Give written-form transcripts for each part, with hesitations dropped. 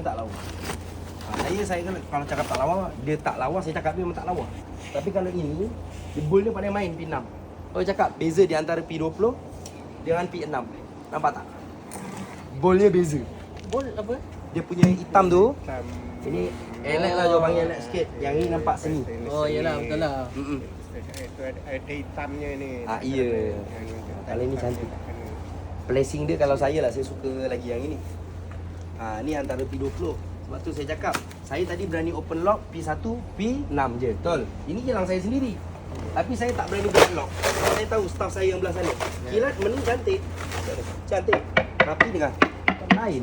Tak lawa. Saya kalau cakap tak lawa, dia tak lawa, saya cakap dia memang tak lawa. Tapi kalau ini, dia bull dia pandai main P6. Kalau cakap beza di antara P20 dengan P6. Nampak tak? Bull dia beza. Bol apa? Dia punya hitam tu, ini elek lah, jauh panggil elek sikit. Yang ni nampak seni. Oh iyalah, betul lah. Itu ada hitamnya ni. Iya. Kalau ini cantik. Placing dia kalau saya lah, saya suka lagi yang ini. Ni antara P20. Sebab tu saya cakap, saya tadi berani open lock P1, P6 je. Betul. Ini kilang saya sendiri. Tapi saya tak berani buat lock. Saya tahu staff saya yang belah sana. Kilat menu cantik. Cantik. Tapi dengan lain.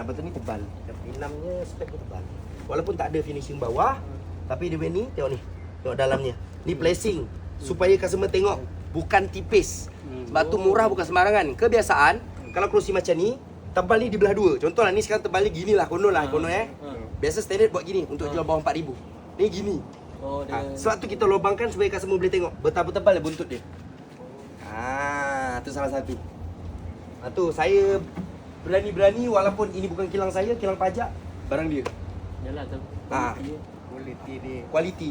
Betul ni tebal. P6-nya spek dia tebal. Walaupun tak ada finishing bawah, tapi dia ni, tengok ni. Tengok dalamnya. Ni placing supaya customer tengok bukan tipis. Sebab tu murah bukan sembarangan. Kebiasaan kalau kerusi macam ni, tebal ni dibelah dua. Contohlah ni sekarang tebal ni gini lah, konon lah, konon Biasa standard buat gini untuk jual bawah 4,000. Ni gini. Oh dia. Sebab tu kita lubangkan supaya customer boleh tengok betapa tebal dia buntut dia. Tu salah satu. Tu saya berani-berani walaupun ini bukan kilang saya, kilang pajak, barang dia. Yalah tu. Kualiti dia. Kualiti.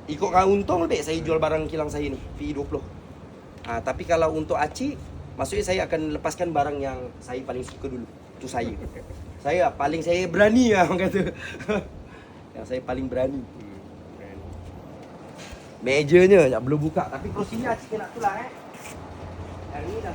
Ikutkan untung lebih saya jual barang kilang saya ni, PE20. Tapi kalau untuk acik, maksudnya saya akan lepaskan barang yang saya paling suka dulu. Itu saya. Saya berani lah orang kata. Yang saya paling berani. Mejanya belum buka, tapi kerusinya acik nak tulang Yang ni dah